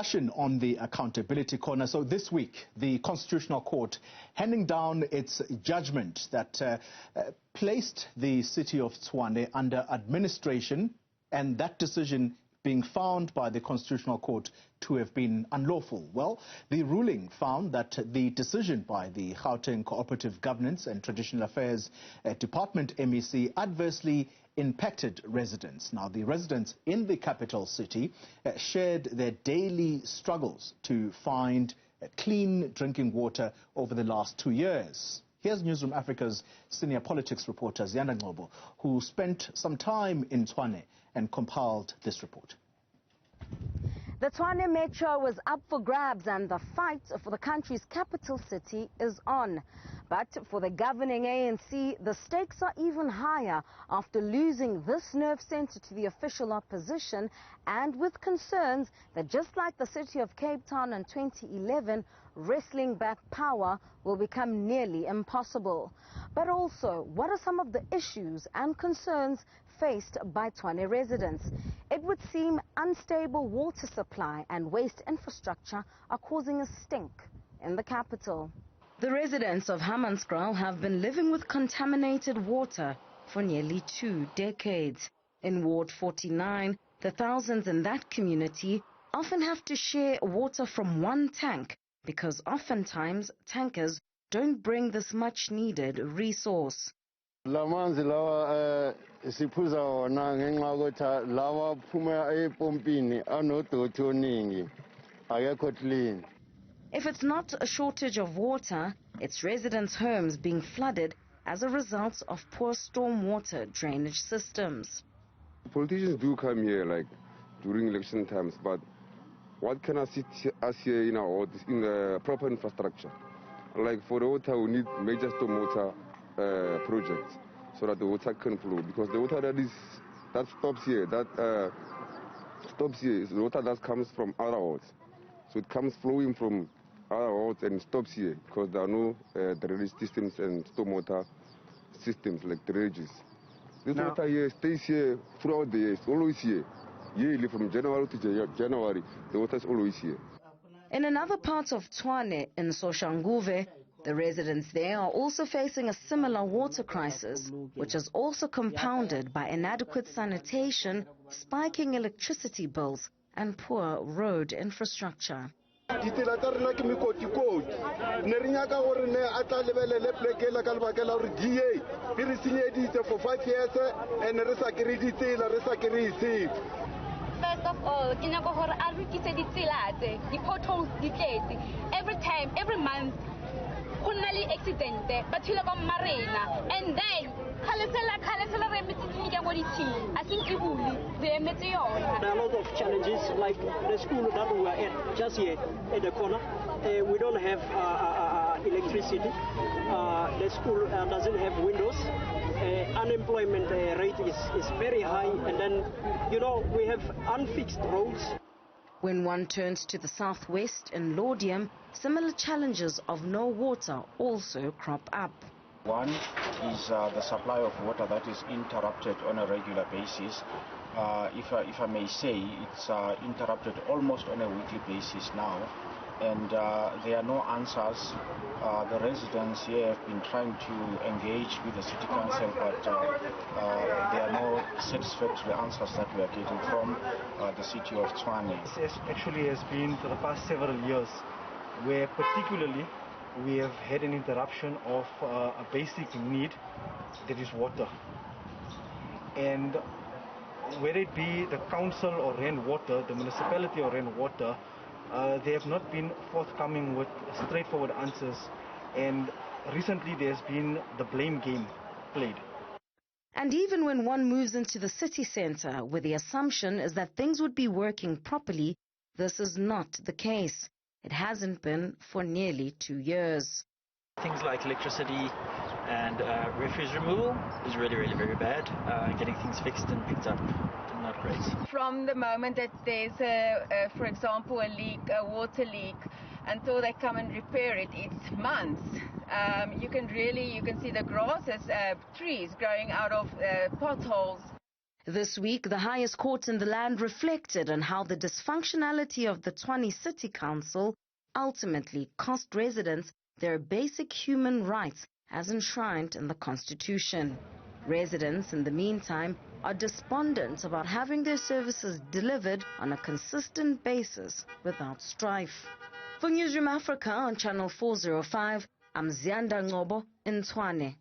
discussion on the accountability corner. So this week, the Constitutional Court handing down its judgment that placed the city of Tshwane under administration, and that decision being found by the Constitutional Court to have been unlawful. Well, the ruling found that the decision by the Gauteng Cooperative Governance and Traditional Affairs Department, MEC, adversely impacted residents. Now, the residents in the capital city shared their daily struggles to find clean drinking water over the last 2 years. Here's Newzroom Afrika's senior politics reporter, Ziana Ngobo, who spent some time in Tshwane and compiled this report. The Tshwane Metro was up for grabs and the fight for the country's capital city is on. But for the governing ANC, the stakes are even higher after losing this nerve center to the official opposition, and with concerns that just like the city of Cape Town in 2011, wrestling back power will become nearly impossible. But also, what are some of the issues and concerns faced by Tshwane residents? It would seem unstable water supply and waste infrastructure are causing a stink in the capital. The residents of Hammanskraal have been living with contaminated water for nearly 2 decades. In Ward 49, the thousands in that community often have to share water from one tank because oftentimes tankers don't bring this much needed resource. Lamanzi lawa siphuza wona ngenxa yokuthi lawa phuma epompini anodothi oningi akekho clean. If it's not a shortage of water, it's residents' homes being flooded as a result of poor stormwater drainage systems. Politicians do come here like during election times, but what can us here in the proper infrastructure? Like for the water, we need major stormwater projects so that the water can flow, because the water that stops here is the water that comes from other wards. So it comes flowing from other wards and stops here because there are no drainage systems and stormwater systems like drainages. This water here stays here throughout the year. It's always here. Yearly from January to January, the water is always here. In another part of Tshwane, in Soshanguve, the residents there are also facing a similar water crisis, which is also compounded by inadequate sanitation, spiking electricity bills, and poor road infrastructure. First of all, every time, every month, accident, but and then there are a lot of challenges, like the school that we are at just here at the corner. We don't have electricity. The school doesn't have windows. Unemployment rate is very high, and then, we have unfixed roads. When one turns to the southwest in Laudium, similar challenges of no water also crop up. One is the supply of water that is interrupted on a regular basis. If I may say, it's interrupted almost on a weekly basis now, and there are no answers. The residents here have been trying to engage with the city council, but there are no satisfactory answers that we are getting from the city of Tshwane. This actually has been for the past several years, where particularly we have had an interruption of a basic need, that is water. And whether it be the council or Rand Water, the municipality or Rand Water, they have not been forthcoming with straightforward answers, and recently there's been the blame game played. And even when one moves into the city center, where the assumption is that things would be working properly, this is not the case. It hasn't been for nearly 2 years. Things like electricity and refuse removal is really, really very bad. Getting things fixed and picked up, not great. From the moment that there's, for example, a water leak, until they come and repair it, it's months. You can see the grasses, trees growing out of potholes. This week, the highest court in the land reflected on how the dysfunctionality of the Tshwane City Council ultimately cost residents their basic human rights as enshrined in the Constitution. Residents, in the meantime, are despondent about having their services delivered on a consistent basis without strife. For Newzroom Afrika on Channel 405, I'm Zianda Ngobo in Tshwane.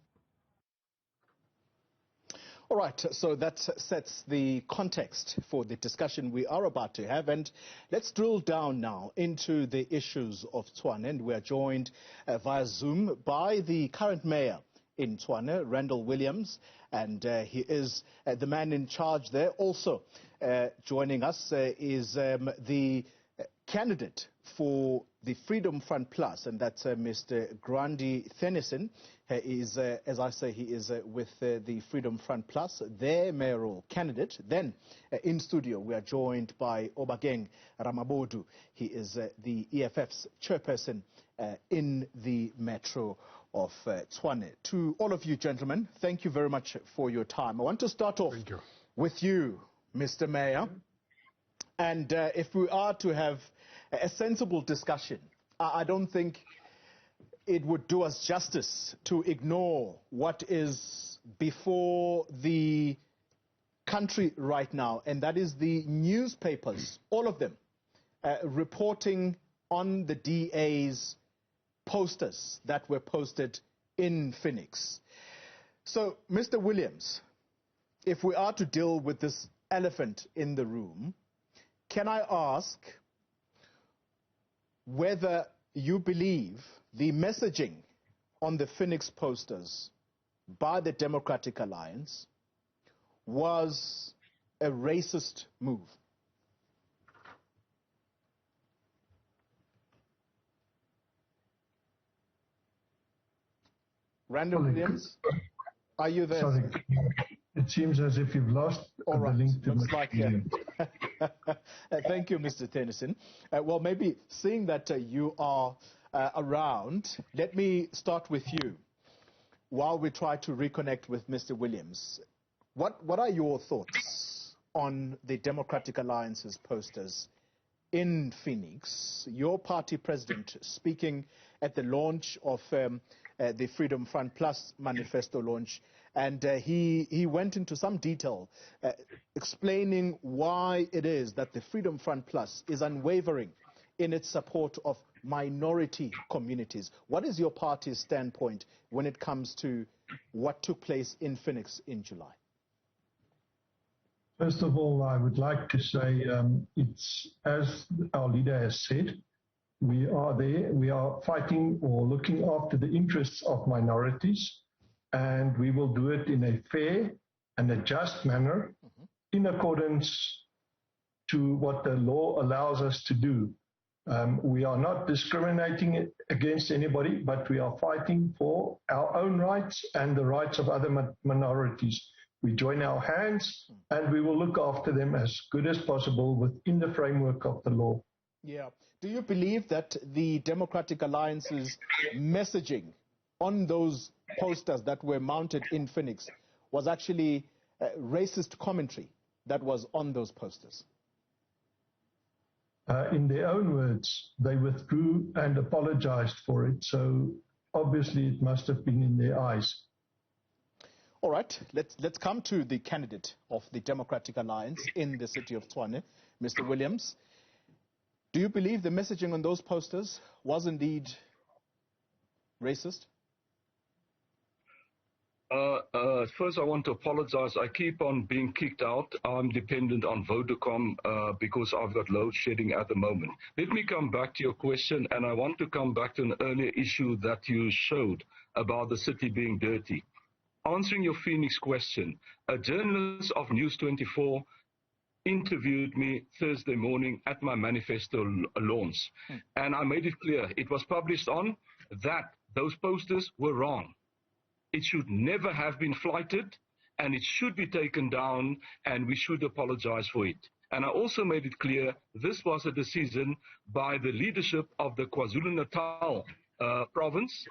All right, so that sets the context for the discussion we are about to have. And let's drill down now into the issues of Tshwane. And we are joined via Zoom by the current mayor in Tshwane, Randall Williams. And he is the man in charge there. Also joining us is the candidate for the Freedom Front Plus, and that's Mr. Grandi Theunissen. He is, as I say, he is with the Freedom Front Plus, their mayoral candidate. Then, in studio, we are joined by Obakeng Ramabodu. He is the EFF's chairperson in the Metro of Tshwane. To all of you gentlemen, thank you very much for your time. I want to start off with you, Mr. Mayor. And if we are to have a sensible discussion, I don't think it would do us justice to ignore what is before the country right now, and that is the newspapers, all of them, reporting on the DA's posters that were posted in Phoenix. So, Mr. Williams, if we are to deal with this elephant in the room, can I ask whether you believe the messaging on the Phoenix posters by the Democratic Alliance was a racist move? Randall Williams, are you there? Sorry. It seems as if you've lost the link to looks like thank you, Mr. Theunissen. Well, maybe seeing that you are around, let me start with you while we try to reconnect with Mr. Williams. What are your thoughts on the Democratic Alliance's posters in Phoenix? Your party president speaking at the launch of the Freedom Front Plus manifesto launch, and he went into some detail explaining why it is that the Freedom Front Plus is unwavering in its support of minority communities. What is your party's standpoint when it comes to what took place in Phoenix in July? First of all, I would like to say it's, as our leader has said, we are there, we are fighting or looking after the interests of minorities, and we will do it in a fair and a just manner in accordance to what the law allows us to do. We are not discriminating against anybody, but we are fighting for our own rights and the rights of other minorities. We join our hands and we will look after them as good as possible within the framework of the law. Yeah. Do you believe that the Democratic Alliance's messaging on those posters that were mounted in Phoenix was actually racist commentary that was on those posters? In their own words, they withdrew and apologized for it. So obviously it must have been in their eyes. All right, let's come to the candidate of the Democratic Alliance in the city of Tshwane, Mr. Williams. Do you believe the messaging on those posters was indeed racist? First, I want to apologize. I keep on being kicked out. I'm dependent on Vodacom because I've got load shedding at the moment. Let me come back to your question, and I want to come back to an earlier issue that you showed about the city being dirty. Answering your Phoenix question, a journalist of News 24 interviewed me Thursday morning at my manifesto launch, and I made it clear, it was published on, that those posters were wrong. It should never have been flighted, and it should be taken down, and we should apologize for it. And I also made it clear this was a decision by the leadership of the KwaZulu-Natal province.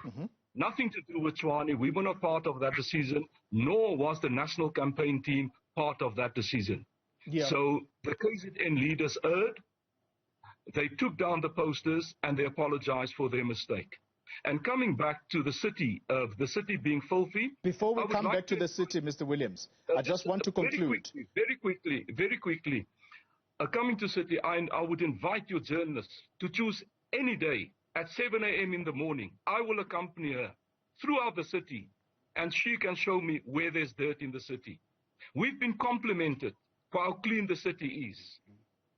Nothing to do with Tshwane. We were not part of that decision, nor was the national campaign team part of that decision. Yeah. So the KZN leaders erred. They took down the posters and they apologized for their mistake. And coming back to the city being filthy. Before we come back to the city, Mr. Williams, I just want to conclude. Very quickly. Coming to city, I would invite your journalists to choose any day at 7 a.m. in the morning. I will accompany her throughout the city, and she can show me where there's dirt in the city. We've been complimented for how clean the city is,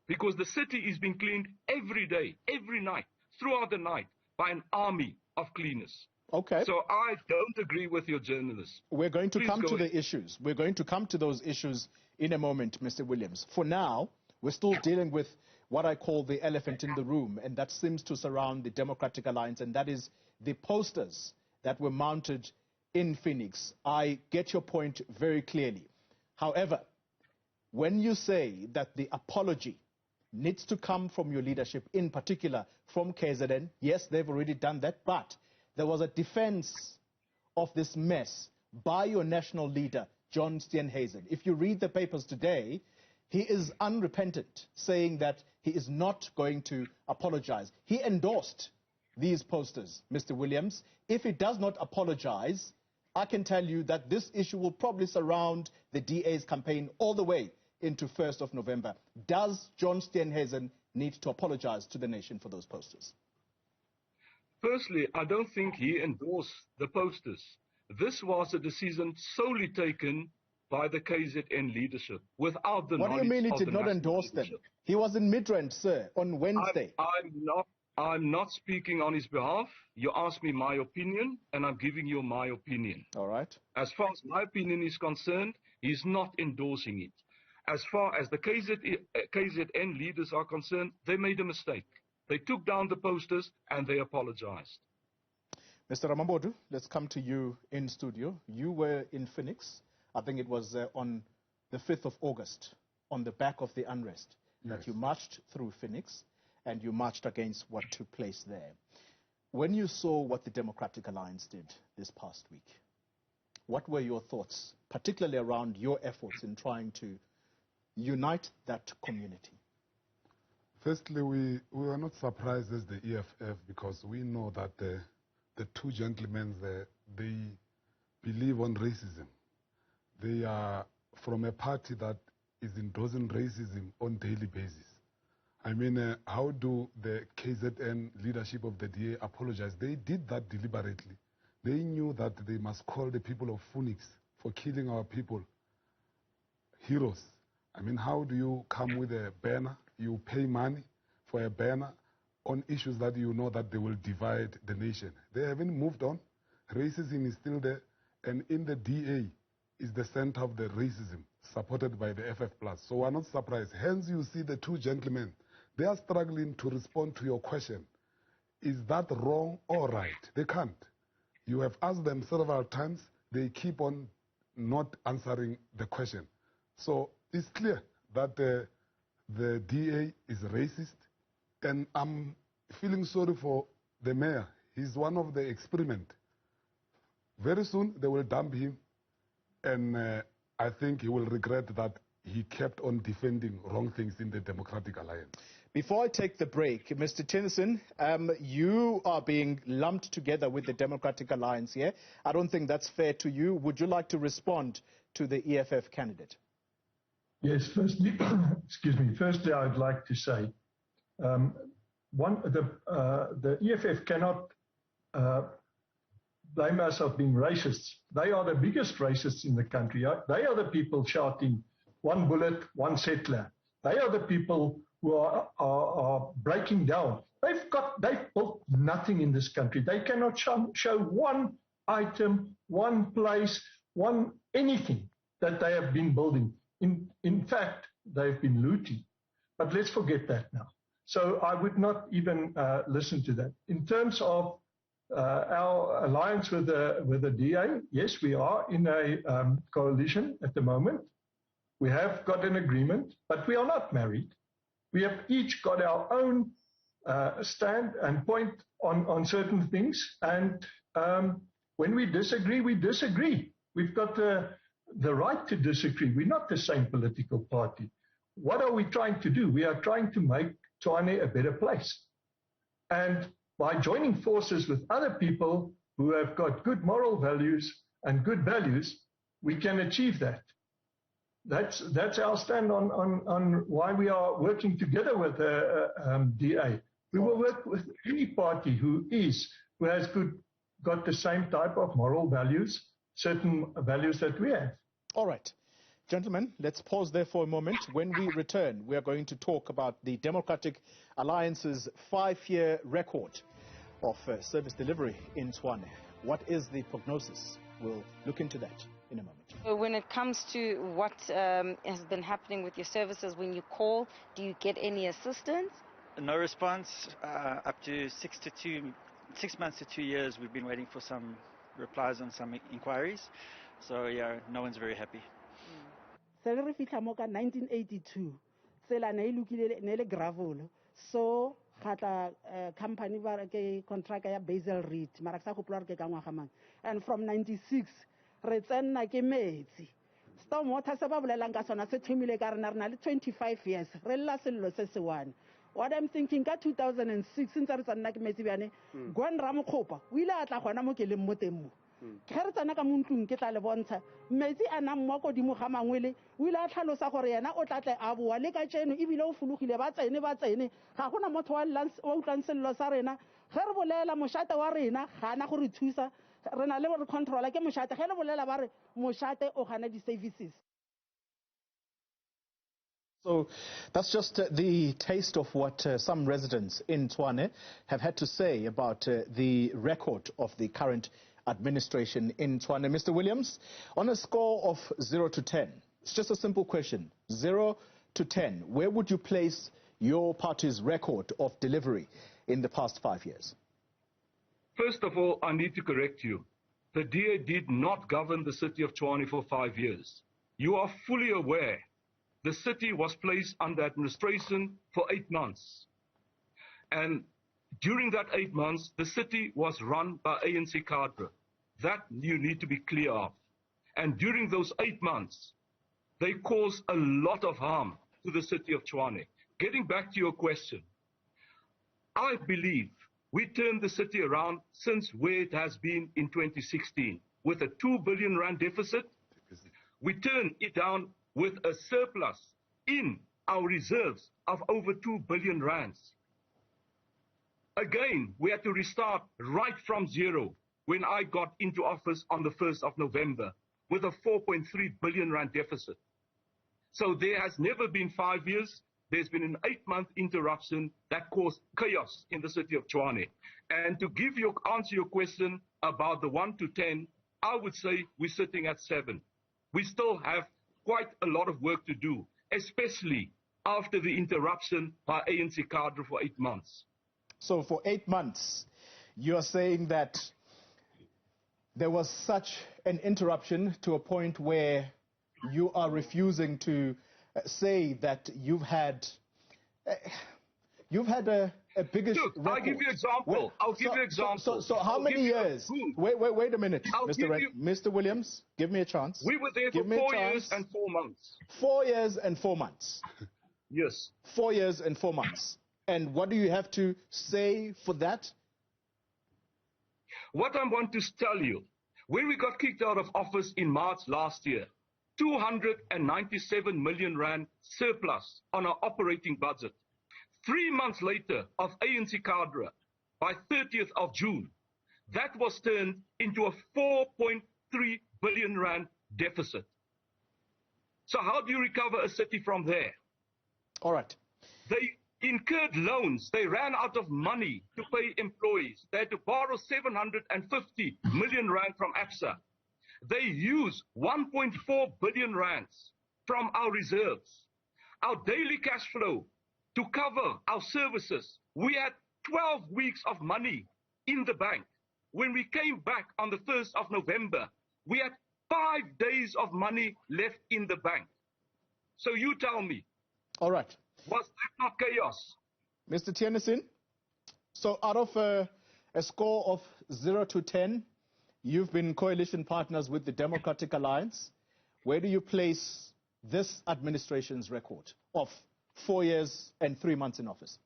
because the city is being cleaned every day, every night, throughout the night, by an army of cleaners. Okay. So I don't agree with your journalists. We're going to come to the issues. We're going to come to those issues in a moment, Mr. Williams. For now, we're still dealing with what I call the elephant in the room, and that seems to surround the Democratic Alliance, and that is the posters that were mounted in Phoenix. I get your point very clearly. However, when you say that the apology needs to come from your leadership, in particular from KZN, yes, they've already done that, but there was a defense of this mess by your national leader, John Steenhuisen. If you read the papers today, he is unrepentant, saying that he is not going to apologize. He endorsed these posters, Mr. Williams. If he does not apologize, I can tell you that this issue will probably surround the DA's campaign all the way into 1st of November. Does John Steenhuisen need to apologize to the nation for those posters? Firstly, I don't think he endorsed the posters. This was a decision solely taken by the KZN leadership without the knowledge of the What do you mean he did not endorse them? He was in Midrand, sir, on Wednesday. I'm not speaking on his behalf. You asked me my opinion, and I'm giving you my opinion. All right. As far as my opinion is concerned, he's not endorsing it. As far as the KZN leaders are concerned, they made a mistake. They took down the posters and they apologized. Mr. Ramabodu, let's come to you in studio. You were in Phoenix. I think it was on the 5th of August, on the back of the unrest, that you marched through Phoenix and you marched against what took place there. When you saw what the Democratic Alliance did this past week, what were your thoughts, particularly around your efforts in trying to unite that community? Firstly, we were not surprised as the EFF because we know that the two gentlemen there, they believe on racism. They are from a party that is endorsing racism on a daily basis. I mean, how do the KZN leadership of the DA apologize? They did that deliberately. They knew that they must call the people of Phoenix for killing our people heroes. I mean, how do you come with a banner? You pay money for a banner on issues that you know that they will divide the nation. They haven't moved on. Racism is still there. And in the DA is the center of the racism, supported by the FF+. So we're not surprised. Hence, you see the two gentlemen. They are struggling to respond to your question. Is that wrong or right? They can't. You have asked them several times. They keep on not answering the question. So it's clear that the DA is racist, and I'm feeling sorry for the mayor. He's one of the experiment. Very soon they will dump him, and I think he will regret that he kept on defending wrong things in the Democratic Alliance. Before I take the break, Mr. Theunissen, you are being lumped together with the Democratic Alliance here. I don't think that's fair to you. Would you like to respond to the EFF candidate? Yes, firstly, excuse me. Firstly, I'd like to say, the EFF cannot blame us of being racists. They are the biggest racists in the country. They are the people shouting, "One bullet, one settler." They are the people who are breaking down. They've built nothing in this country. They cannot show one item, one place, anything that they have been building. In fact, they've been looting. But let's forget that now. So I would not even listen to that. In terms of our alliance with the DA, yes, we are in a coalition at the moment. We have got an agreement, but we are not married. We have each got our own stand and point on certain things. And when we disagree, we disagree. We've got the right to disagree. We're not the same political party. What are we trying to do? We are trying to make Tshwane a better place. And by joining forces with other people who have got good moral values and good values, we can achieve that. That's our stand on why we are working together with DA. We will work with any party who has got the same type of moral values, certain values that we have. All right. Gentlemen, let's pause there for a moment. When we return, we are going to talk about the Democratic Alliance's 5-year record of service delivery in Tshwane. What is the prognosis? We'll look into that in a moment. When it comes to what has been happening with your services, when you call, do you get any assistance? No response. Up to 6 months to 2 years, we've been waiting for some replies on some inquiries. So yeah, no one's very happy. Se re fitla mo ka 1982 tsela ne ilukile ne le gravel so khata company ba ke contract ya Basel Reed mara ka go ploar ke ka ngwaga mang, and from 96 re tsenna ke metsi storm water se ba bolelang ka sona se thimile ka rena le 25 years re lla sello se se one. What I'm thinking ka 2006 ntse re tsenna ke metsi bjane Grandi Ramokgopa o ile a tla gona mo ke leng mo teng mo ke re tsana ka montlung ke tla le bontsha metsi a nang mo godimo ga mangwele o ile a tlhalosa gore yena o tlatle a boa le ka tseno ebile o fologile ba tsene ga gona motho wa utlang sello sa rena ge re bolela mošate wa rena ga ana go re thusa re na le re controla ke mošate ge le bolela ba re mošate o gana di-services. So that's just the taste of what some residents in Tshwane have had to say about the record of the current administration in Tshwane. Mr. Williams, on a score of 0 to 10, it's just a simple question. 0 to 10, where would you place your party's record of delivery in the past 5 years? First of all, I need to correct you. The DA did not govern the city of Tshwane for 5 years. You are fully aware the city was placed under administration for 8 months. And during that 8 months, the city was run by ANC cadre. That you need to be clear of. And during those 8 months, they caused a lot of harm to the city of Tshwane. Getting back to your question, I believe we turned the city around since where it has been in 2016. With a 2 billion rand deficit, we turned it down with a surplus in our reserves of over 2 billion rands. Again, we had to restart right from zero when I got into office on the 1st of November with a 4.3 billion rand deficit. So there has never been 5 years. There's been an 8-month interruption that caused chaos in the city of Tshwane. And to answer your question about the 1 to 10, I would say we're sitting at 7. We still have quite a lot of work to do, especially after the interruption by ANC cadre for 8 months. So for 8 months, you're saying that there was such an interruption to a point where you are refusing to say that you've had a biggish record. I'll give you an example. I'll give you an example. So how many years? Wait a minute, Mr. Williams, give me a chance. We were there for 4 years and 4 months. 4 years and 4 months. Yes. 4 years and 4 months. And what do you have to say for that? What I want to tell you, when we got kicked out of office in March last year, 297 million rand surplus on our operating budget. 3 months later of ANC cadre, by 30th of June, that was turned into a 4.3 billion rand deficit. So how do you recover a city from there? All right. They incurred loans. They ran out of money to pay employees. They had to borrow 750 million rand from ABSA. They used 1.4 billion rands from our reserves. Our daily cash flow to cover our services. We had 12 weeks of money in the bank. When we came back on the 1st of November, we had 5 days of money left in the bank. So you tell me. All right. Was that not chaos? Mr. Theunissen, so out of a score of 0 to 10, you've been coalition partners with the Democratic Alliance. where do you place this administration's record of 4 years and 3 months in office?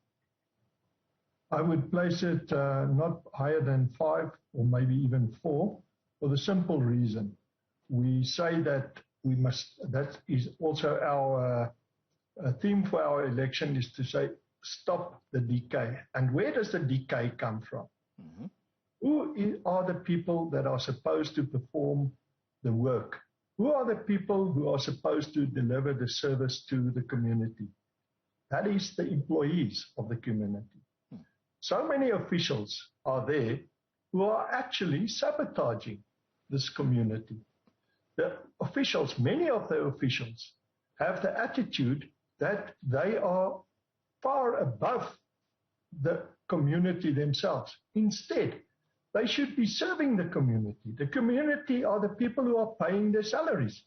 I would place it not higher than 5 or maybe even 4, for the simple reason. We say that we must, that is also our theme for our election, is to say, stop the decay. And where does the decay come from? Mm-hmm. Who are the people that are supposed to perform the work? Who are the people who are supposed to deliver the service to the community? That is the employees of the community. So many officials are there who are actually sabotaging this community. The officials, many of the officials, have the attitude that they are far above the community themselves. Instead, they should be serving the community. The community are the people who are paying their salaries.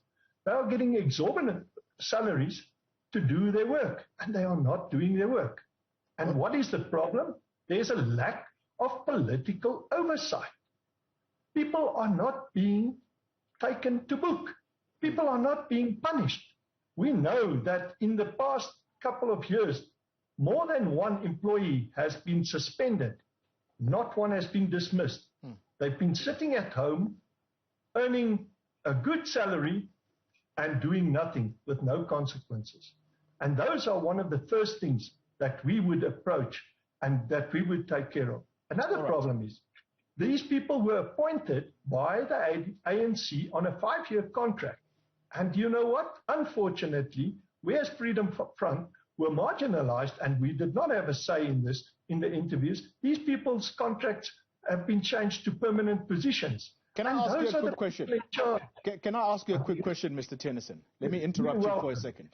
They are getting exorbitant salaries to do their work, and they are not doing their work. And what is the problem? There's a lack of political oversight. People are not being taken to book. People are not being punished. We know that in the past couple of years, more than one employee has been suspended. Not one has been dismissed. They've been sitting at home, earning a good salary and doing nothing with no consequences. And those are one of the first things that we would approach and that we would take care of. Another problem is, these people were appointed by the ANC on a 5-year contract. And you know what? Unfortunately, we as Freedom Front were marginalized, and we did not have a say in this, in the interviews. These people's contracts have been changed to permanent positions. Can I ask you a quick question? Can I ask you a quick question, Mr. Theunissen? Let me interrupt you for a second.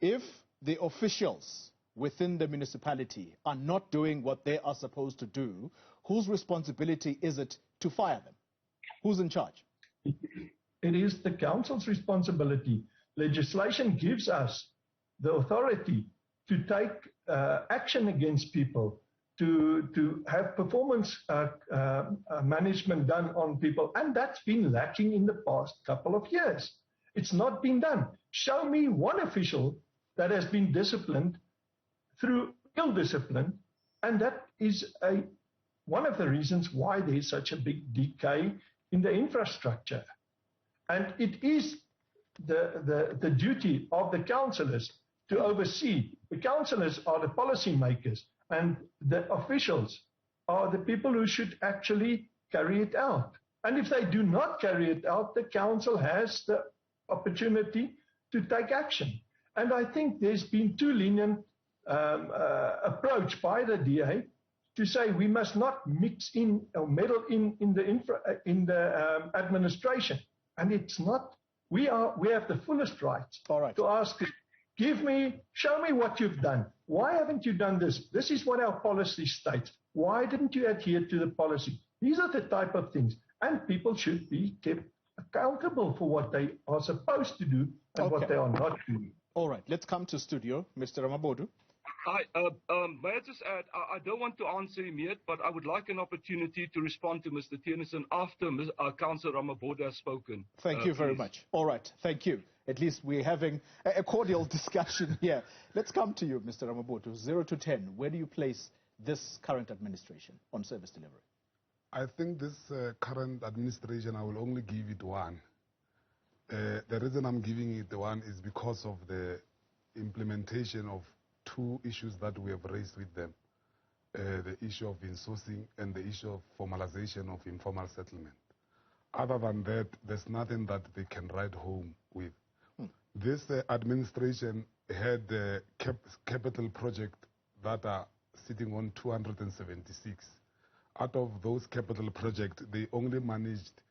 If the officials within the municipality are not doing what they are supposed to do, whose responsibility is it to fire them? Who's in charge? It is the council's responsibility. Legislation gives us the authority to take action against people, to have performance management done on people, and that's been lacking in the past couple of years. It's not been done. Show me one official that has been disciplined through ill discipline, and that is one of the reasons why there is such a big decay in the infrastructure. And it is the duty of the councillors to oversee. The councillors are the policy makers, and the officials are the people who should actually carry it out. And if they do not carry it out, the council has the opportunity to take action. And I think there's been too lenient approach by the DA to say we must not mix in or meddle in the administration. And it's not. We have the fullest rights to ask, show me what you've done. Why haven't you done this? This is what our policy states. Why didn't you adhere to the policy? These are the type of things. And people should be kept accountable for what they are supposed to do and what they are not doing. All right, let's come to studio. Mr. Ramabodu. Hi, may I just add, I don't want to answer him yet, but I would like an opportunity to respond to Mr. Theunissen after Councillor Ramabodu has spoken. Thank you very much. All right, thank you. At least we're having a cordial discussion here. Let's come to you, Mr. Ramabodu. 0 to 10, where do you place this current administration on service delivery? I think this current administration, I will only give it 1. The reason I'm giving it 1 is because of the implementation of 2 issues that we have raised with them. The issue of insourcing and the issue of formalization of informal settlement. Other than that, there's nothing that they can write home with. This administration had a capital project that are sitting on 276. Out of those capital projects, they only managed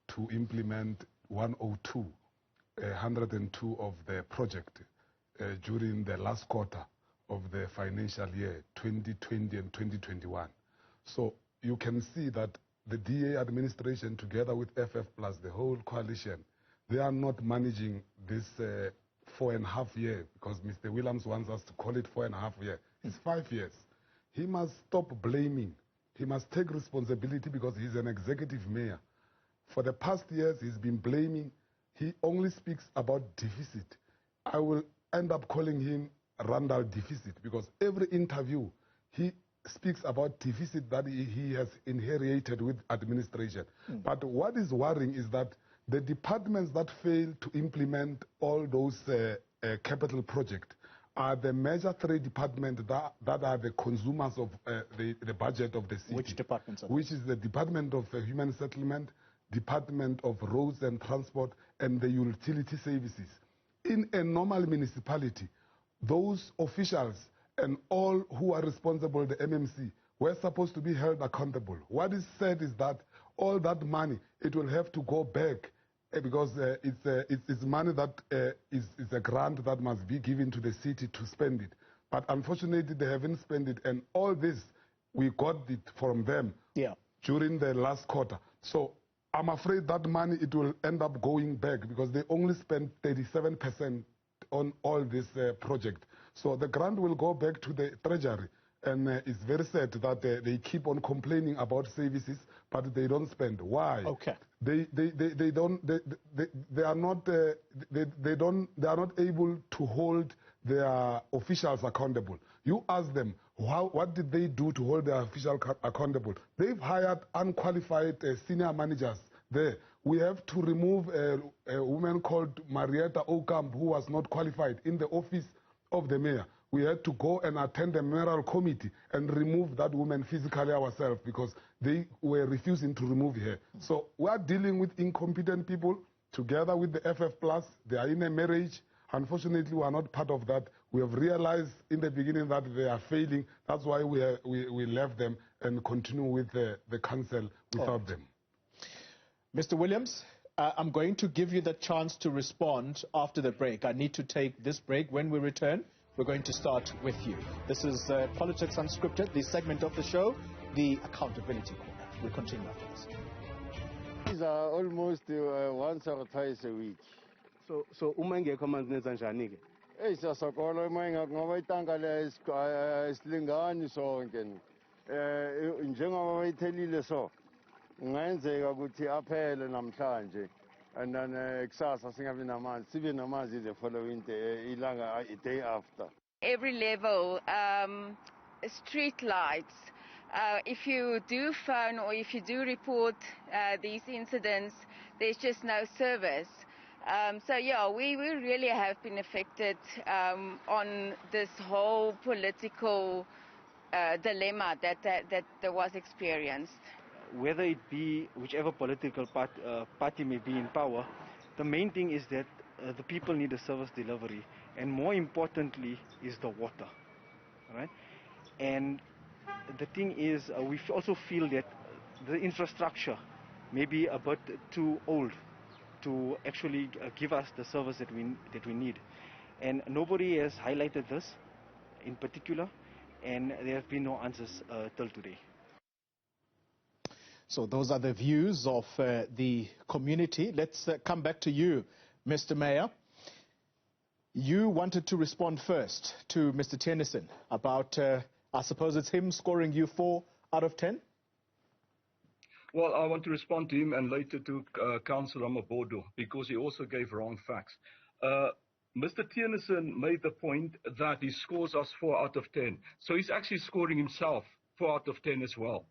to implement 102 of the project during the last quarter of the financial year 2020 and 2021. So you can see that the DA administration, together with FF Plus, the whole coalition, they are not managing this 4.5 years, because Mr. Williams wants us to call it 4.5 years. It's 5 years. He must stop blaming. He must take responsibility, because he's an executive mayor. For the past years, he's been blaming. he only speaks about deficit. I will end up calling him Randall Deficit, because every interview he speaks about deficit that he has inherited with administration. But what is worrying is that the departments that fail to implement all those capital projects are the major three departments that are the consumers of the budget of the city. Which departments are those? Which is the Department of Human Settlement, Department of Roads and Transport, and the Utility Services. In a normal municipality, those officials and all who are responsible, the MMC, were supposed to be held accountable. What is said is that all that money, it will have to go back because it's money that is a grant that must be given to the city to spend it. But unfortunately, they haven't spent it, and all this, we got it from them during the last quarter. So I'm afraid that money, it will end up going back because they only spent 37% on all this project. So the grant will go back to the treasury, and it's very sad that they keep on complaining about services, but they don't spend. Why? Okay. They are not able to hold their officials accountable. You ask them, what did they do to hold their officials accountable? They've hired unqualified senior managers there. We have to remove a woman called Marietta Ocamp, who was not qualified, in the office of the mayor. We had to go and attend the mayoral committee and remove that woman physically ourselves because they were refusing to remove her. So we are dealing with incompetent people together with the FF+. They are in a marriage. Unfortunately, we are not part of that. We have realized in the beginning that they are failing. That's why we left them and continue with the council without them. Mr. Williams, I'm going to give you the chance to respond after the break. I need to take this break. When we return, we're going to start with you. This is Politics Unscripted, the segment of the show, the Accountability Corner. We'll continue after this. These are almost once or twice a week. So umenge command nezanjani ke? Hey, siyasakolo manje ngoba itanka le isilingani sonke. Njengoba bayithelile so. Ngenzeka ukuthi aphele namhlanje and then kusasa singabi namanzi sibe namanzi the following day ilanga day after. Every level, street lights. If you do phone or if you do report these incidents, there's just no service. So yeah, we really have been affected on this whole political dilemma that was experienced. Whether it be whichever political party may be in power, the main thing is that the people need a service delivery, and more importantly is the water, right? And the thing is, we also feel that the infrastructure may be a bit too old to actually give us the service that we need, and nobody has highlighted this in particular, and there have been no answers till today. So those are the views of the community. Let's come back to you, Mr. Mayor. You wanted to respond first to Mr. Theunissen about, I suppose it's him scoring you 4 out of 10? Well, I want to respond to him and later to Councillor Ramabodu because he also gave wrong facts. Mr. Theunissen made the point that he scores us 4 out of 10. So he's actually scoring himself 4 out of 10 as well.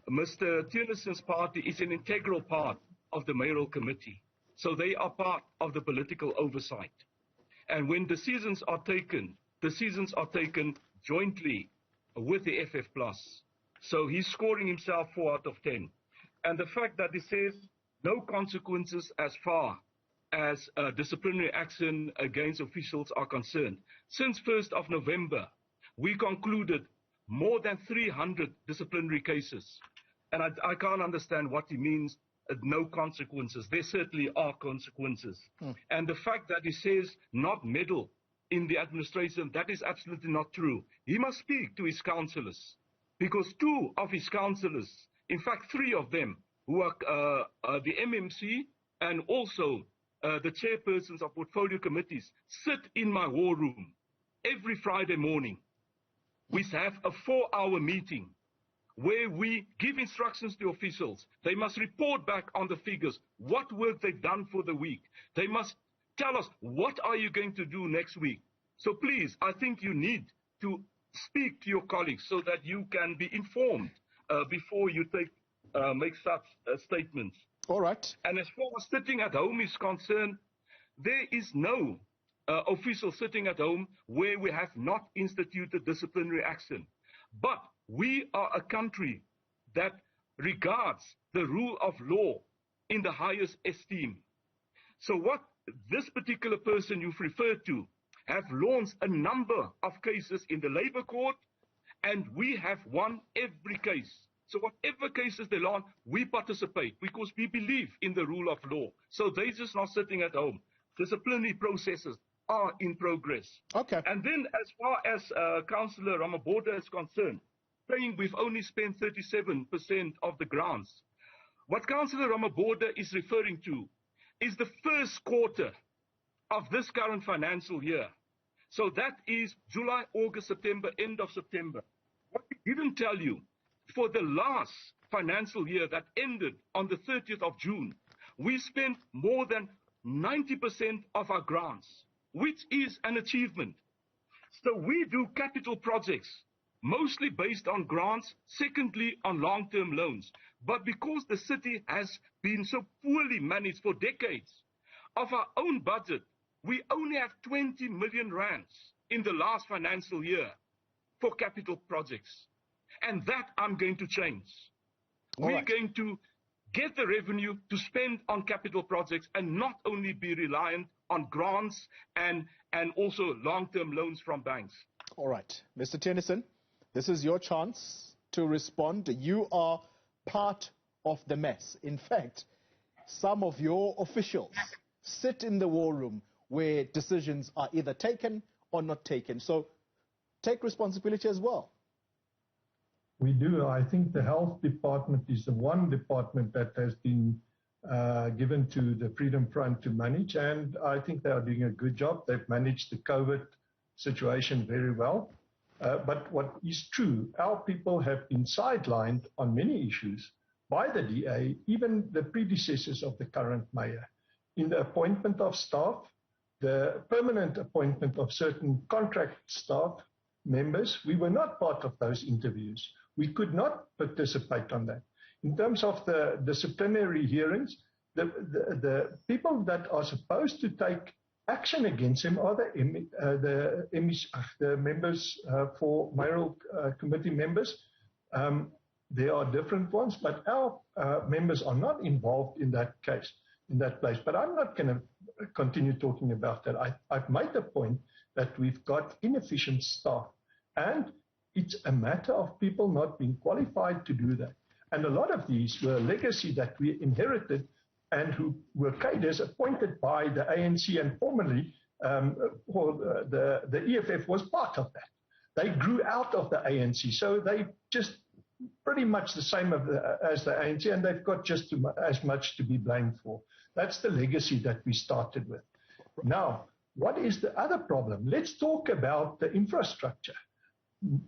Mr. Theunissen's party is an integral part of the mayoral committee. So they are part of the political oversight. And when decisions are taken jointly with the FF+. So he's scoring himself 4 out of 10. And the fact that he says no consequences as far as disciplinary action against officials are concerned. Since 1st of November, we concluded more than 300 disciplinary cases. And I can't understand what he means, no consequences. There certainly are consequences. And the fact that he says not meddle in the administration, that is absolutely not true. He must speak to his councillors, because 2 of his councillors, in fact 3 of them, who are the MMC and also the chairpersons of portfolio committees, sit in my war room every Friday morning. We have a 4-hour meeting where we give instructions to officials. They must report back on the figures, what work they've done for the week. They must tell us, what are you going to do next week? So please, I think you need to speak to your colleagues so that you can be informed before you make such statements. All right. And as far as sitting at home is concerned, there is no official sitting at home where we have not instituted disciplinary action. But we are a country that regards the rule of law in the highest esteem. So what this particular person you've referred to have launched a number of cases in the labor court, and we have won every case. So whatever cases they launch, we participate because we believe in the rule of law. So they're just not sitting at home. Disciplinary processes are in progress. Okay. And then as far as Councillor Ramabodu is concerned, saying we've only spent 37% of the grants. What Councillor Ramabodu is referring to is the first quarter of this current financial year. So that is July, August, September, end of September. What we didn't tell you, for the last financial year that ended on the 30th of June, we spent more than 90% of our grants, which is an achievement. So we do capital projects, mostly based on grants, secondly on long-term loans. But because the city has been so poorly managed for decades, of our own budget, we only have 20 million rands in the last financial year for capital projects. And that I'm going to change. We're going to get the revenue to spend on capital projects and not only be reliant on grants and also long-term loans from banks. All right. Mr. Theunissen, this is your chance to respond. You are part of the mess. In fact, some of your officials sit in the war room where decisions are either taken or not taken. So take responsibility as well. We do. I think the health department is the one department that has been given to the Freedom Front to manage, and I think they are doing a good job. They've managed the COVID situation very well. But what is true, our people have been sidelined on many issues by the DA, even the predecessors of the current mayor, in the appointment of staff, the permanent appointment of certain contract staff members. We were not part of those interviews. We could not participate on that. In terms of the disciplinary hearings, the people that are supposed to take action against him are the members for mayoral committee members. There are different ones, but our members are not involved in that case, in that place. But I'm not going to continue talking about that. I've made the point that we've got inefficient staff, and it's a matter of people not being qualified to do that. And a lot of these were legacy that we inherited and who were cadres appointed by the ANC, and formerly the EFF was part of that. They grew out of the ANC, so they just pretty much the same as the ANC, and they've got just as much to be blamed for. That's the legacy that we started with. Now, what is the other problem? Let's talk about the infrastructure.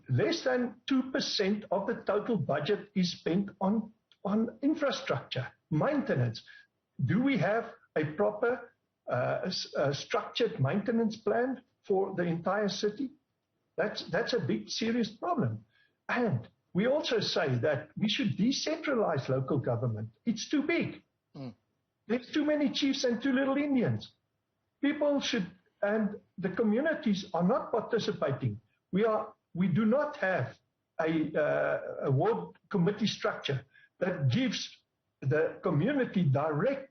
Less than 2% of the total budget is spent on infrastructure, maintenance. Do we have a proper structured maintenance plan for the entire city? That's a big, serious problem. And we also say that we should decentralize local government. It's too big. There's too many chiefs and too little Indians. People should, and the communities are not participating. We do not have a ward committee structure that gives the community direct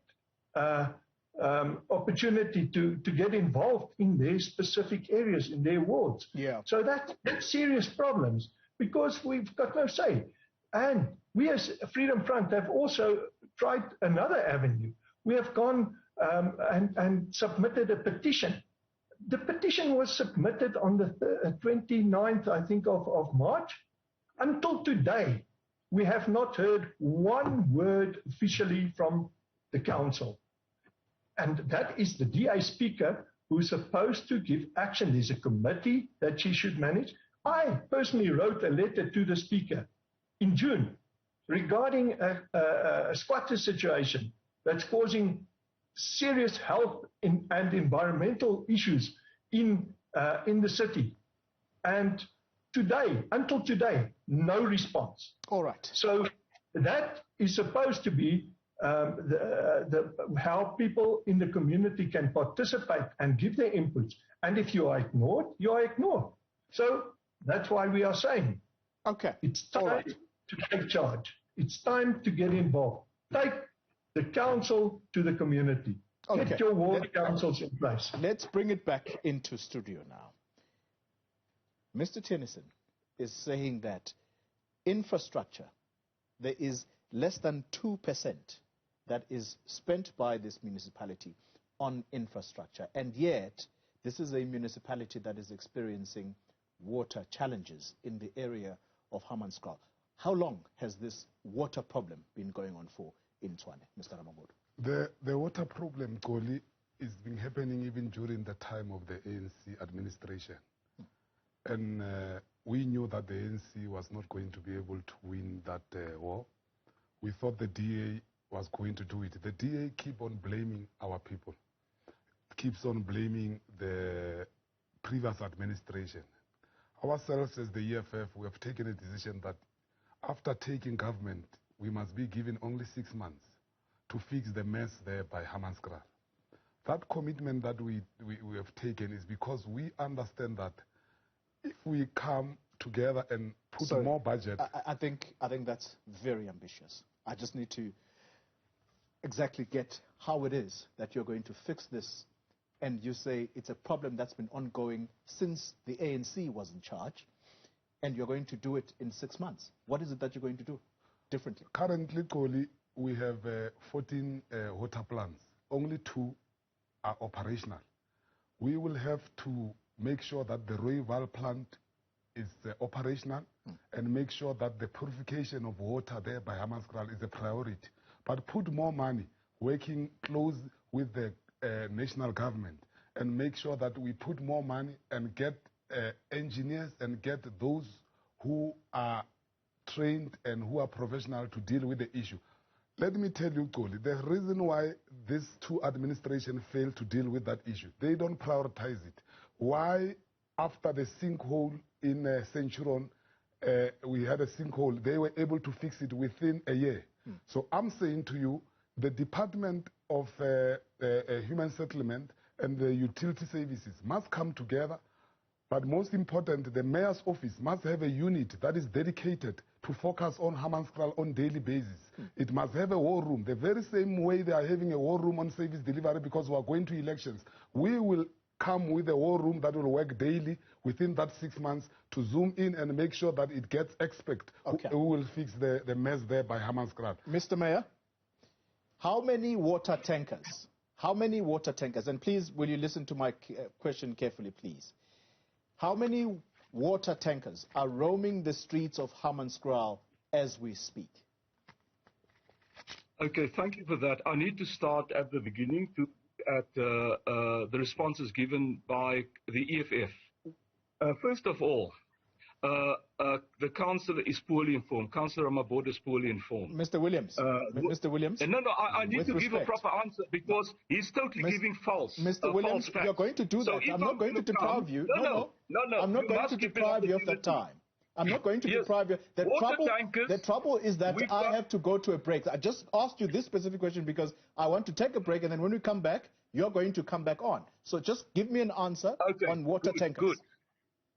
opportunity to get involved in their specific areas, in their wards. Yeah. So that's serious problems because we've got no say. And we as Freedom Front have also tried another avenue. We have gone and submitted a petition. The petition was submitted on the 29th, I think, of March. Until today, we have not heard one word officially from the council. And that is the DA speaker who's supposed to give action. There's a committee that she should manage. I personally wrote a letter to the speaker in June regarding a squatter situation that's causing serious health and environmental issues in the city. And today, until today, no response. All right. So that is supposed to be how people in the community can participate and give their inputs. And if you are ignored, you are ignored. So that's why we are saying, okay, it's time to take charge. It's time to get involved. Take the council to the community. Okay. Get your ward councils in place. Let's bring it back into studio now. Mr. Theunissen is saying that infrastructure, there is less than 2% that is spent by this municipality on infrastructure. And yet, this is a municipality that is experiencing water challenges in the area of Hammanskraal. How long has this water problem been going on for in Tshwane, Mr. Ramabodu? The water problem, Koli, is been happening even during the time of the ANC administration. And we knew that the ANC was not going to be able to win that war. We thought the DA was going to do it. The DA keep on blaming our people, keeps on blaming the previous administration. Ourselves as the EFF, we have taken a decision that after taking government, we must be given only 6 months to fix the mess there by Hammanskraal. That commitment that we have taken is because we understand that if we come together and put more budget... I think that's very ambitious. I just need to exactly get how it is that you're going to fix this. And you say it's a problem that's been ongoing since the ANC was in charge, and you're going to do it in 6 months. What is it that you're going to do differently? Currently, Koli, we have 14 water plants. Only 2 are operational. We will have to make sure that the Rooiwal plant is operational and make sure that the purification of water there by Hammanskraal is a priority. But put more money, working close with the national government, and make sure that we put more money and get engineers and get those who are trained and who are professional to deal with the issue. Let me tell you, Koli, the reason why these 2 administrations fail to deal with that issue, they don't prioritize it. Why, after the sinkhole in Centurion, we had a sinkhole, they were able to fix it within a year. So I'm saying to you, the Department of Human Settlement and the utility services must come together, but most important, the mayor's office must have a unit that is dedicated to focus on Hammanskraal on daily basis. It must have a war room, the very same way they are having a war room on service delivery because we are going to elections. We will come with a war room that will work daily within that 6 months to zoom in and make sure that it gets expert who will fix the mess there by Hammanskraal. Mr. Mayor, how many water tankers? How many water tankers? And please, will you listen to my question carefully, please? How many water tankers are roaming the streets of Hammanskraal as we speak? Okay, thank you for that. I need to start at the beginning at the responses given by the EFF. First of all, the councillor is poorly informed. Councillor Ramabodu is poorly informed. Mr. Williams. Mr. Williams. No, I need to give a proper answer because he's totally giving false. Mr. Williams, false facts. You're going to do that. I'm not going to deprive you. No. I'm not going to deprive you of that time. I'm not going to deprive you. The trouble is that I have to go to a break. I just asked you this specific question because I want to take a break, and then when we come back, you're going to come back on. So just give me an answer on water tankers. Good.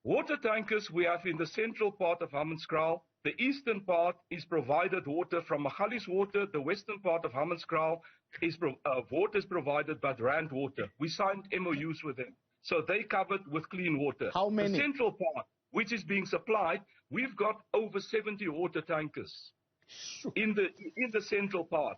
Water tankers we have in the central part of Hammanskraal. The eastern part is provided water from Magalies Water. The western part of Hammanskraal is water is provided by Rand Water. We signed MOUs with them. So they covered with clean water. How many? The central part, which is being supplied, we've got over 70 water tankers in the central part,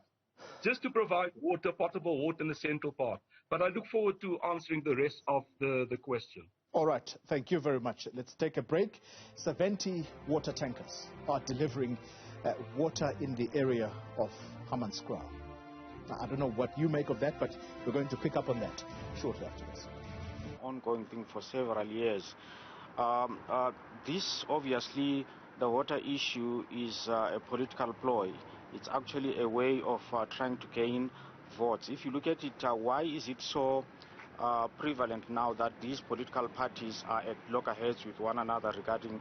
just to provide water, potable water in the central part. But I look forward to answering the rest of the question. All right, thank you very much. Let's take a break. 70 water tankers are delivering water in the area of Hammanskraal. Now, I don't know what you make of that, but we're going to pick up on that shortly after this. Ongoing thing for several years. This obviously the water issue is a political ploy. It's actually a way of trying to gain votes. If you look at it, why is it so prevalent now that these political parties are at loggerheads with one another regarding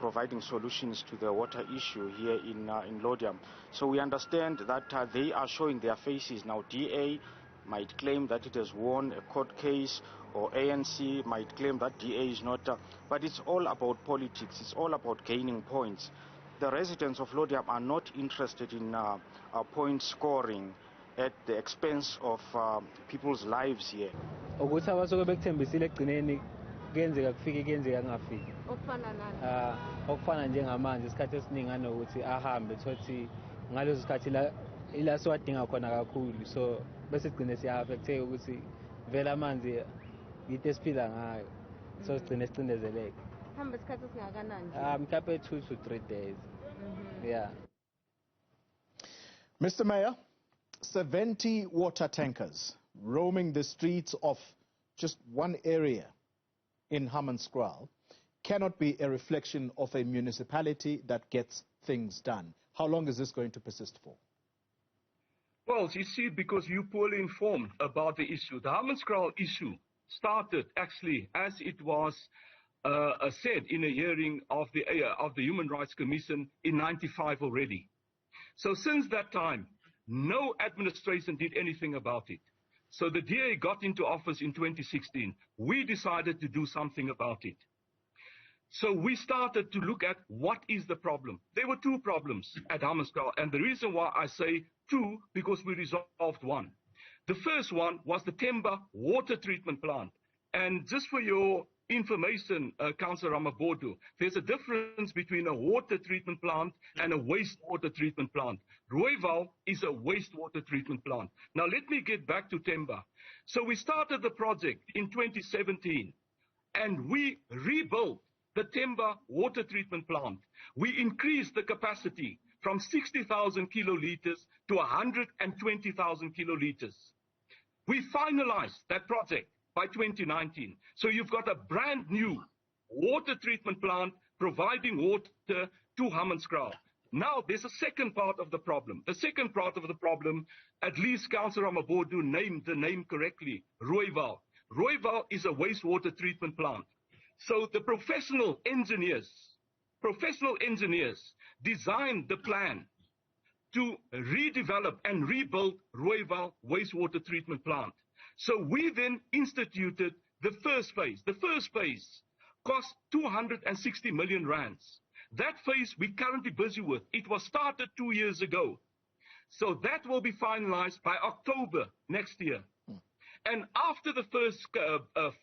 providing solutions to the water issue here in Lodiam? So we understand that they are showing their faces now. DA might claim that it has won a court case, or ANC might claim that DA is not, but it's all about politics. It's all about gaining points. The residents of Lodiam are not interested in point scoring at the expense of people's lives here. Ukuthi abasuke bekuthembisile ekugcineni kuyenzeka kufike kuyenzeka kungafiki. Okufana njengamanje isikhathi esiningi anokuthi ahambe thothi ngalezo sikhathi ila siwadinga khona kakhulu, so bese sigcine siya-affecteka ukuthi vele amanzi yinto esiphila ngayo, so sigcine sicindezeleke. Hamba isikhathi esingakanani? Mhlawumbe 2 to 3 days. Yeah. Mr. Mayor, 70 water tankers roaming the streets of just one area in Hammanskraal cannot be a reflection of a municipality that gets things done. How long is this going to persist for? Well, you see, because you're poorly informed about the issue. The Hammanskraal issue started actually as it was said in a hearing of the Human Rights Commission in '95 already. So since that time, no administration did anything about it. So the DA got into office in 2016. We decided to do something about it. So we started to look at what is the problem. There were two problems at Hammanskraal, and the reason why I say two, because we resolved one. The first one was the Themba water treatment plant. And just for your information, Councillor Ramabodu, there's a difference between a water treatment plant and a wastewater treatment plant. Rooiwal is a wastewater treatment plant. Now let me get back to Themba. So we started the project in 2017, and we rebuilt the Themba water treatment plant. We increased the capacity from 60,000 kiloliters to 120,000 kiloliters. We finalized that project by 2019. So you've got a brand new water treatment plant providing water to Hammanskraal. Now there's a second part of the problem. The second part of the problem, at least Councillor Ramabodu named the name correctly, Rooiwal. Rooiwal is a wastewater treatment plant. So the professional engineers designed the plan to redevelop and rebuild Rooiwal wastewater treatment plant. So we then instituted the first phase. The first phase cost 260 million rands. That phase we're currently busy with. It was started 2 years ago. So that will be finalized by October next year. And after the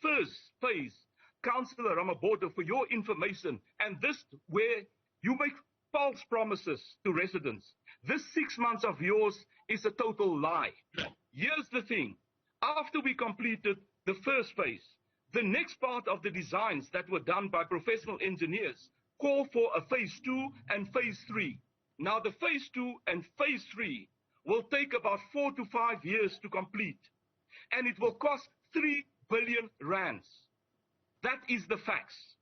first phase, Councillor Ramabodu, for your information, and this where you make false promises to residents, this 6 months of yours is a total lie. Here's the thing. After we completed the first phase, the next part of the designs that were done by professional engineers call for a phase 2 and phase 3. Now the phase 2 and phase 3 will take about 4 to 5 years to complete, and it will cost 3 billion rands. That is the facts.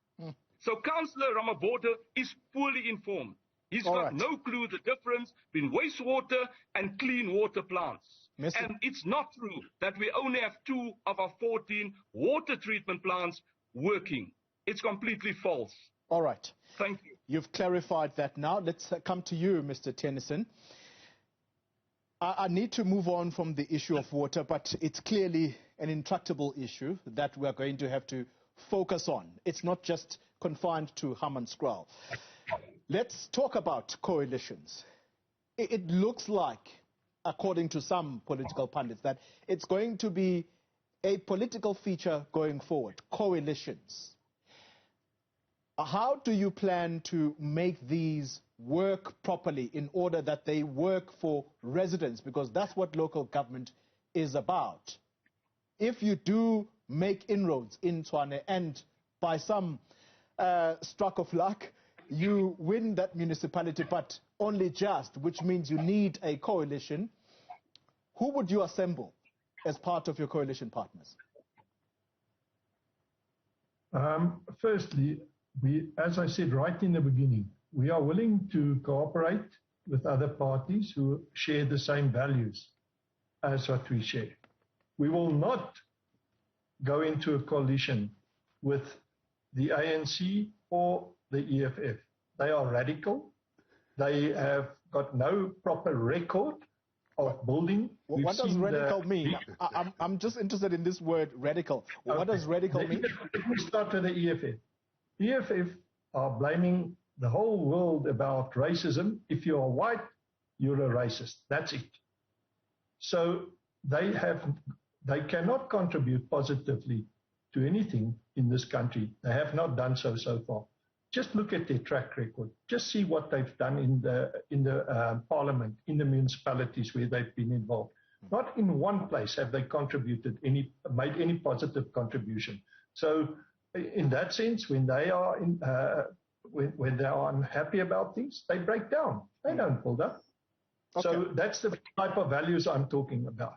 So Councillor Ramabodu is poorly informed. He's got no clue the difference between wastewater and clean water plants. And it's not true that we only have 2 of our 14 water treatment plants working. It's completely false. All right. Thank you. You've clarified that now. Let's come to you, Mr. Theunissen. I need to move on from the issue of water, but it's clearly an intractable issue that we're going to have to focus on. It's not just confined to Hammanskraal. Let's talk about coalitions. It looks like, according to some political pundits, that it's going to be a political feature going forward, coalitions. How do you plan to make these work properly in order that they work for residents? Because that's what local government is about. If you do make inroads in Tshwane and by some stroke of luck, you win that municipality, but only just, which means you need a coalition, who would you assemble as part of your coalition partners? Firstly, as I said right in the beginning, we are willing to cooperate with other parties who share the same values as what we share. We will not go into a coalition with the ANC or the EFF. They are radical. They have got no proper record of building. What does radical mean? I'm just interested in this word radical. What does radical mean? Let me start with the EFF. EFF are blaming the whole world about racism. If you are white, you're a racist. That's it. So they cannot contribute positively to anything in this country. They have not done so far. Just look at their track record. Just see what they've done in the parliament, in the municipalities where they've been involved. Not in one place have they made any positive contribution. So, in that sense, when they are when they are unhappy about things, they break down. They don't build up. Okay. So that's the type of values I'm talking about.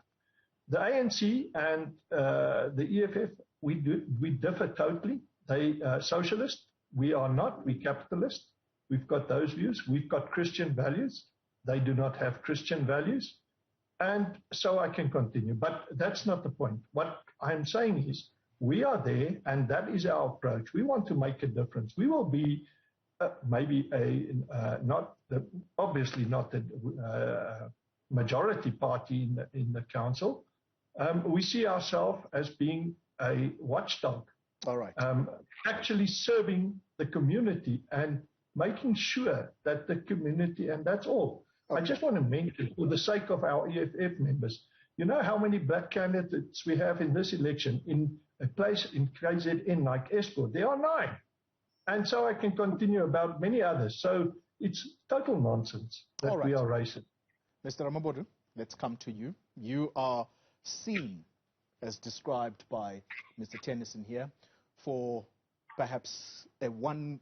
The ANC and the EFF, we differ totally. They are socialist. We are not. We capitalist. We've got those views. We've got Christian values. They do not have Christian values. And so I can continue. But that's not the point. What I'm saying is we are there, and that is our approach. We want to make a difference. We will be maybe obviously not the majority party in the council. We see ourselves as being a watchdog. All right. Actually serving the community and making sure that the community, and that's all. Okay. I just want to mention, for the sake of our EFF members, you know how many black candidates we have in this election in a place in KZN like Esco? There are 9. And so I can continue about many others. So it's total nonsense that we are racist. Mr. Ramabodu, let's come to you. You are seen, as described by Mr. Theunissen here, for perhaps one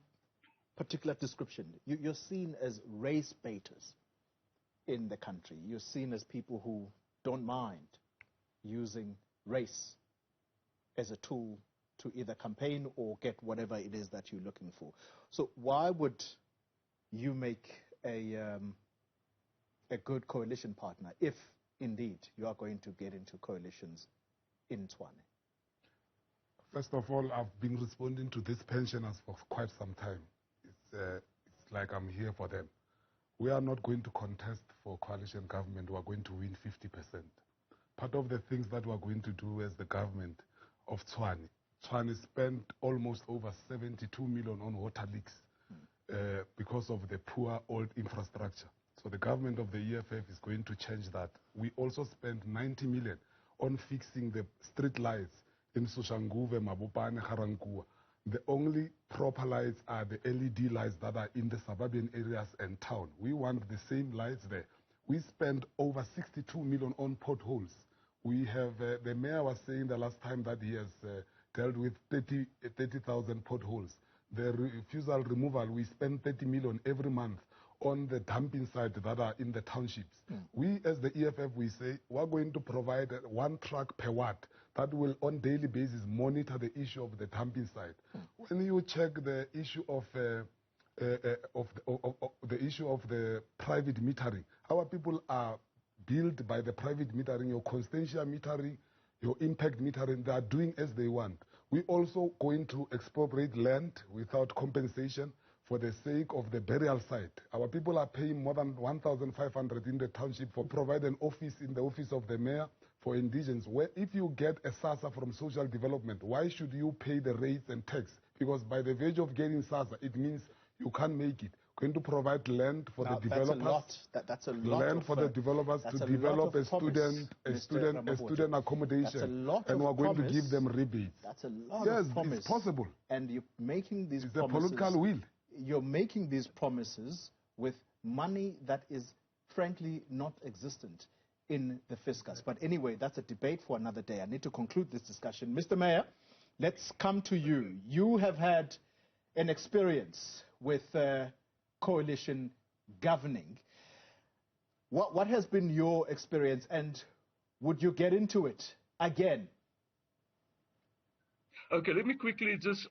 particular description. You're seen as race baiters in the country. You're seen as people who don't mind using race as a tool to either campaign or get whatever it is that you're looking for. So why would you make a good coalition partner if indeed you are going to get into coalitions in Tshwane? First of all, I've been responding to these pensioners for quite some time. It's like I'm here for them. We are not going to contest for coalition government. We are going to win 50%. Part of the things that we are going to do as the government of Tshwane spent almost over 72 million on water leaks because of the poor old infrastructure. So the government of the EFF is going to change that. We also spent 90 million on fixing the street lights in Soshanguve, Mabopane, Garankuwa. The only proper lights are the LED lights that are in the suburban areas and town. We want the same lights there. We spent over 62 million on potholes. We have, the mayor was saying the last time that he has dealt with 30,000 potholes. The refusal removal, we spend 30 million every month on the dumping site that are in the townships. We as the EFF, we say we're going to provide 1 truck per ward that will on daily basis monitor the issue of the dumping site. When you check the issue of the issue of the private metering, our people are billed by the private metering, your constantia metering, your impact metering. They are doing as they want. We also going to expropriate land without compensation for the sake of the burial site. Our people are paying more than 1,500 in the township for providing an office in the office of the mayor for indigents. Where if you get a SASSA from social development, why should you pay the rates and tax? Because by the virtue of getting SASSA, it means you can't make it. Going to provide land for the developers. That's a lot. Land for the developers to develop a student accommodation, and we're going to give them rebates. That's a lot of promise. Yes, it's possible. And you're making these it's promises. It's a political will. You're making these promises with money that is frankly not existent in the fiscus. But anyway, that's a debate for another day. I need to conclude this discussion. Mr. Mayor, let's come to you. You have had an experience with coalition governing. What has been your experience, and would you get into it again? Okay, let me quickly just,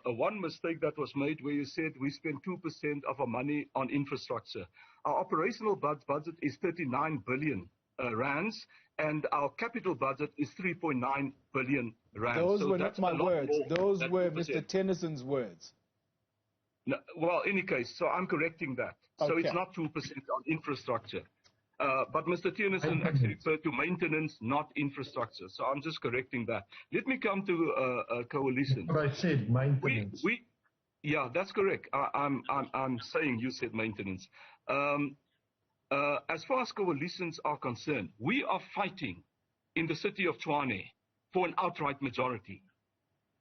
one mistake that was made where you said we spend 2% of our money on infrastructure. Our operational budget is 39 billion rands, and our capital budget is 3.9 billion rands. Those were not my words. Those were Mr. Theunisen's words. No, well, in any case, so I'm correcting that. Okay. So it's not 2% on infrastructure. But Mr. Theunissen actually referred to maintenance, not infrastructure. So I'm just correcting that. Let me come to coalitions. But I said maintenance. Yeah, that's correct. I'm saying you said maintenance. As far as coalitions are concerned, we are fighting in the city of Tshwane for an outright majority.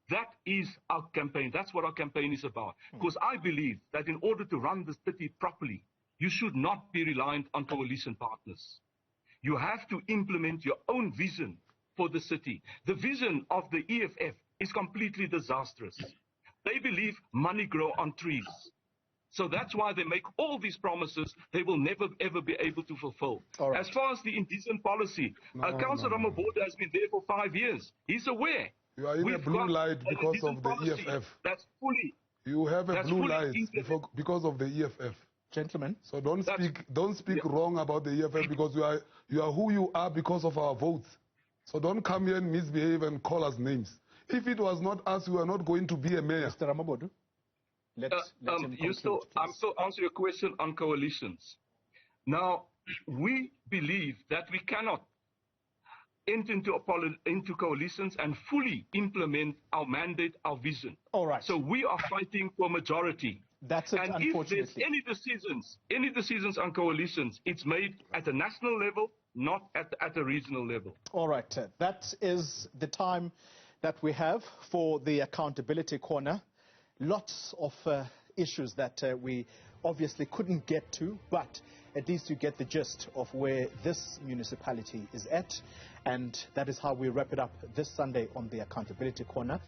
That is our campaign. That's what our campaign is about. Because I believe that in order to run the city properly, you should not be reliant on coalition partners. You have to implement your own vision for the city. The vision of the EFF is completely disastrous. They believe money grows on trees. So that's why they make all these promises they will never ever be able to fulfill. Right. As far as the indecent policy, Councillor Ramabodu has been there for 5 years. He's aware. You are in a blue light because of the EFF. That's fully. You have a blue light because of the EFF. Gentlemen. So don't speak wrong about the EFF because you are who you are because of our votes. So don't come here and misbehave and call us names. If it was not us, we are not going to be a mayor. Mr. Ramabodu, let him conclude, I'm still answering your question on coalitions. Now, we believe that we cannot enter into coalitions and fully implement our mandate, our vision. All right. So we are fighting for majority. That's it, and unfortunately. if there's any decisions on coalitions, it's made at a national level, not at a regional level. All right. That is the time that we have for the Accountability Corner. Lots of issues that we obviously couldn't get to, but at least you get the gist of where this municipality is at. And that is how we wrap it up this Sunday on the Accountability Corner.